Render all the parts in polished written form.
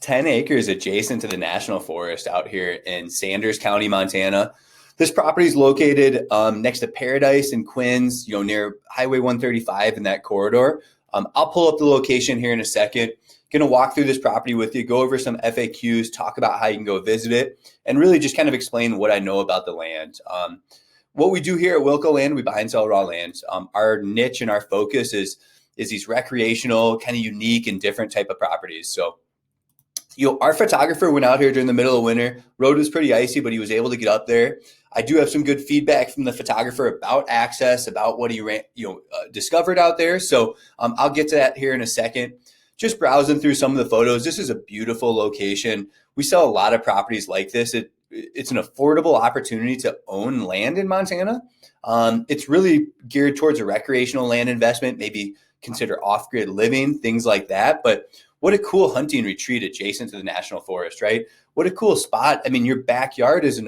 10 acres adjacent to the National Forest out here in Sanders County, Montana. This property is located next to Paradise and Quinns, near Highway 135 in that corridor. I'll pull up the location here in a second. Going to walk through this property with you, go over some FAQs, talk about how you can go visit it, and really just kind of explain what I know about the land. What we do here at Wilco Land, we buy and sell raw land. Our niche and our focus is these recreational, kind of unique and different type of properties. So, our photographer went out here during the middle of winter. Road was pretty icy, but he was able to get up there. I do have some good feedback from the photographer about access, about what he discovered out there. So I'll get to that here in a second. Just browsing through some of the photos. This is a beautiful location. We sell a lot of properties like this. It's an affordable opportunity to own land in Montana. It's really geared towards a recreational land investment, maybe consider off-grid living, things like that. But what a cool hunting retreat adjacent to the National Forest, right? What a cool spot. I mean, your backyard is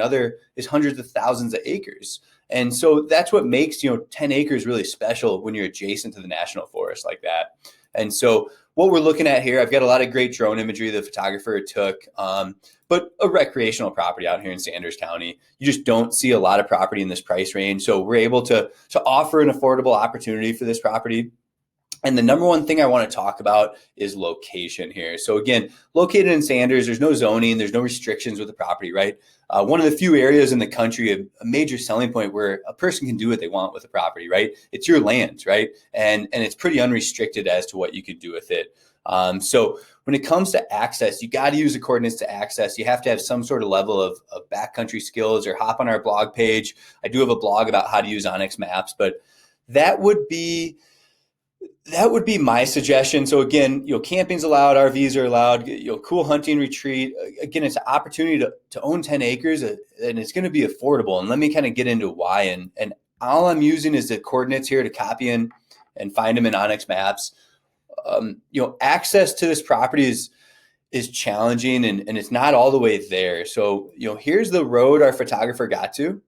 hundreds of thousands of acres. And so that's what makes, 10 acres really special when you're adjacent to the National Forest like that. And so what we're looking at here, I've got a lot of great drone imagery the photographer took, but a recreational property out here in Sanders County. You just don't see a lot of property in this price range. So we're able to offer an affordable opportunity for this property. And the number one thing I want to talk about is location here. So again, located in Sanders, there's no zoning, there's no restrictions with the property, right? One of the few areas in the country, a major selling point where a person can do what they want with the property, right? It's your land, right? And it's pretty unrestricted as to what you can do with it. So when it comes to access, you got to use the coordinates to access. You have to have some sort of level of backcountry skills, or hop on our blog page. I do have a blog about how to use Onyx Maps, but that would be my suggestion. So again, camping's allowed, RVs are allowed, cool hunting retreat. Again, it's an opportunity to own 10 acres and it's going to be affordable. And let me kind of get into why. And all I'm using is the coordinates here to copy and find them in Onyx Maps. Access to this property is challenging and it's not all the way there. So, here's the road our photographer got to.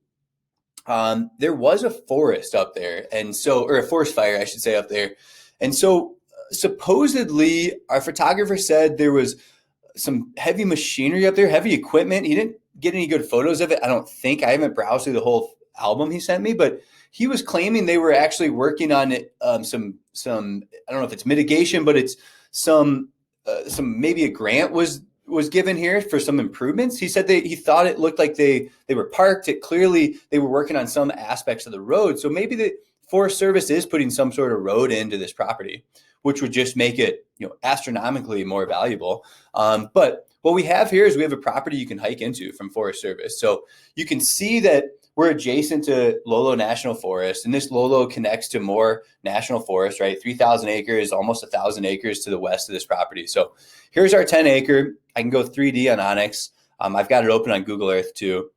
There was a forest up there. Or a forest fire, I should say, up there. And so supposedly our photographer said there was some heavy machinery up there, heavy equipment. He didn't get any good photos of it. I don't think. I haven't browsed through the whole album he sent me, but he was claiming they were actually working on it. Some I don't know if it's mitigation, but it's some maybe a grant was given here for some improvements. He said he thought it looked like they were parked. It clearly they were working on some aspects of the road. So maybe the Forest Service is putting some sort of road into this property, which would just make it, astronomically more valuable. But what we have here is we have a property you can hike into from Forest Service. So you can see that we're adjacent to Lolo National Forest, and this Lolo connects to more national forest, right? 3,000 acres, almost 1,000 acres to the west of this property. So here's our 10 acre. I can go 3D on Onyx. I've got it open on Google Earth too.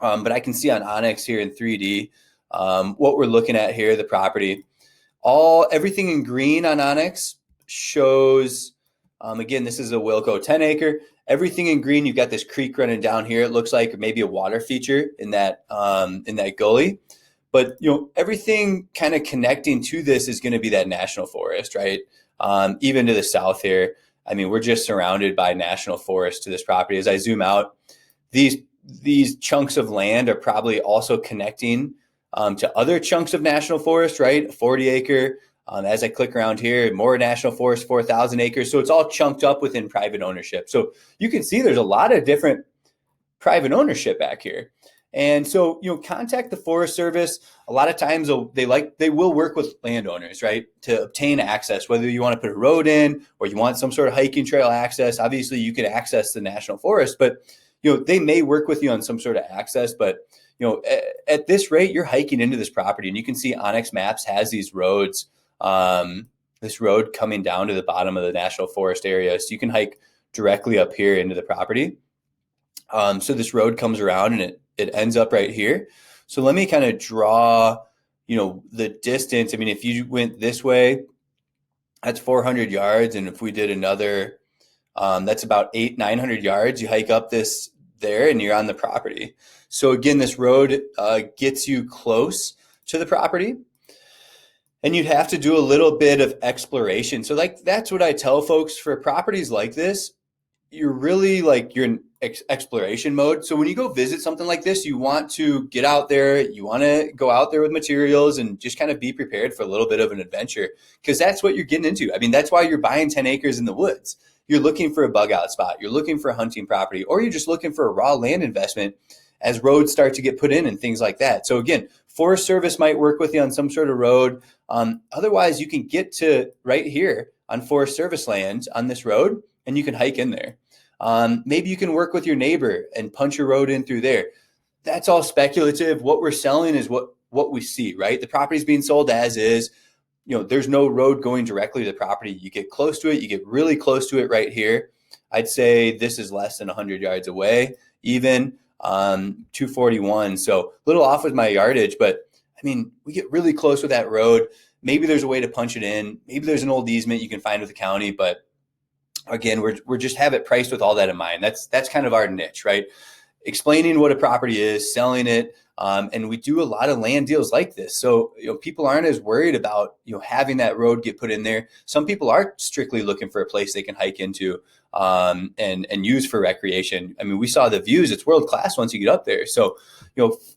But I can see on Onyx here in 3D what we're looking at here, the property. Everything in green on Onyx shows, again, this is a Wilco 10 acre. Everything in green, you've got this creek running down here. It looks like maybe a water feature in that gully. But, everything kind of connecting to this is going to be that national forest, right? Even to the south here. I mean, we're just surrounded by national forest to this property. As I zoom out, these chunks of land are probably also connecting to other chunks of national forest, right? 40 acre. As I click around here, more national forest, 4,000 acres. So it's all chunked up within private ownership. So you can see there's a lot of different private ownership back here. And so, contact the Forest Service. A lot of times they will work with landowners, right, to obtain access, whether you want to put a road in or you want some sort of hiking trail access. Obviously, you can access the national forest, but, they may work with you on some sort of access. But, at this rate, you're hiking into this property, and you can see Onyx Maps has these roads. This road coming down to the bottom of the national forest area. So you can hike directly up here into the property. So this road comes around and it ends up right here. So let me kind of draw, the distance. I mean, if you went this way, that's 400 yards. And if we did another, that's about 900 yards. You hike up this there and you're on the property. So again, this road gets you close to the property. And you'd have to do a little bit of exploration. So that's what I tell folks for properties like this. you're really like you're in exploration mode. So when you go visit something like this, you want to get out there, you want to go out there with materials and just kind of be prepared for a little bit of an adventure, because that's what you're getting into. I mean, that's why you're buying 10 acres in the woods. You're looking for a bug out spot, you're looking for a hunting property, or you're just looking for a raw land investment as roads start to get put in and things like that. So again, Forest Service might work with you on some sort of road. Otherwise, you can get to right here on Forest Service land on this road, and you can hike in there. Maybe you can work with your neighbor and punch a road in through there. That's all speculative. What we're selling is what we see, right? The property's being sold as is. There's no road going directly to the property. You get close to it. You get really close to it right here. I'd say this is less than 100 yards away, even 241. So a little off with my yardage, but I mean, we get really close with that road. Maybe there's a way to punch it in. Maybe there's an old easement you can find with the county, but again, we're just have it priced with all that in mind. That's kind of our niche, right? Explaining what a property is, selling it, and we do a lot of land deals like this. So people aren't as worried about having that road get put in there. Some people are strictly looking for a place they can hike into and use for recreation. I mean, we saw the views; it's world class once you get up there. So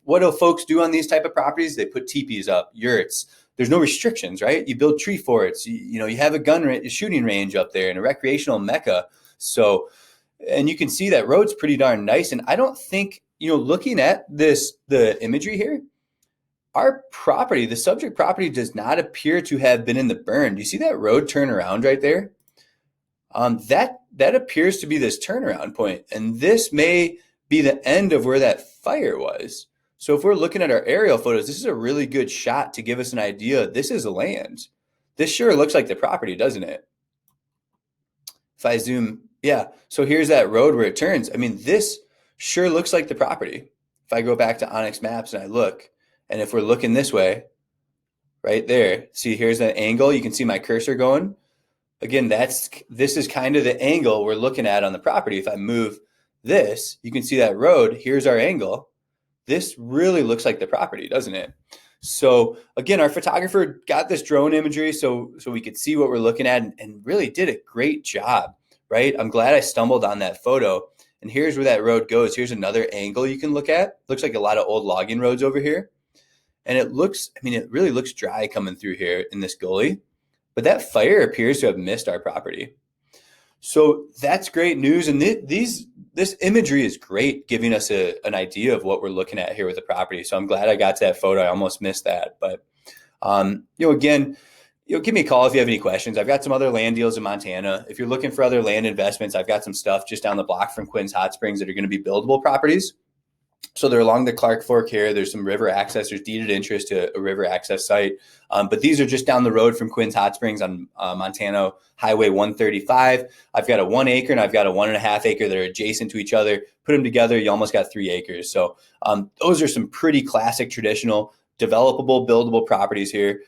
what do folks do on these type of properties? They put teepees up, yurts. There's no restrictions, right? You build tree forts. You have a shooting range up there and a recreational mecca. So, and you can see that road's pretty darn nice. And I don't think, looking at the imagery here, our property, the subject property, does not appear to have been in the burn. Do you see that road turn around right there? That appears to be this turnaround point, and this may be the end of where that fire was. So if we're looking at our aerial photos, this is a really good shot to give us an idea. This is land. This sure looks like the property, doesn't it? If I zoom, yeah. So here's that road where it turns. I mean, this sure looks like the property. If I go back to Onyx Maps and I look, and if we're looking this way, right there, see, here's that angle. You can see my cursor going. Again, this is kind of the angle we're looking at on the property. If I move this, you can see that road. Here's our angle. This really looks like the property, doesn't it? So again, our photographer got this drone imagery so we could see what we're looking at and really did a great job, right? I'm glad I stumbled on that photo. And here's where that road goes. Here's another angle you can look at. Looks like a lot of old logging roads over here. And it really looks dry coming through here in this gully. But that fire appears to have missed our property. So that's great news. And this imagery is great, giving us an idea of what we're looking at here with the property. So I'm glad I got to that photo. I almost missed that. But, again, give me a call if you have any questions. I've got some other land deals in Montana. If you're looking for other land investments, I've got some stuff just down the block from Quinns Hot Springs that are going to be buildable properties. So they're along the Clark Fork here. There's some river access. There's deeded interest to a river access site. But these are just down the road from Quinns Hot Springs on Montana Highway 135. I've got a 1 acre and I've got a 1.5 acre that are adjacent to each other. Put them together, you almost got 3 acres. So those are some pretty classic, traditional, developable, buildable properties here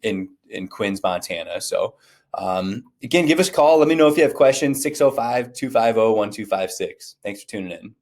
in Quinns, Montana. So again, give us a call. Let me know if you have questions, 605-250-1256. Thanks for tuning in.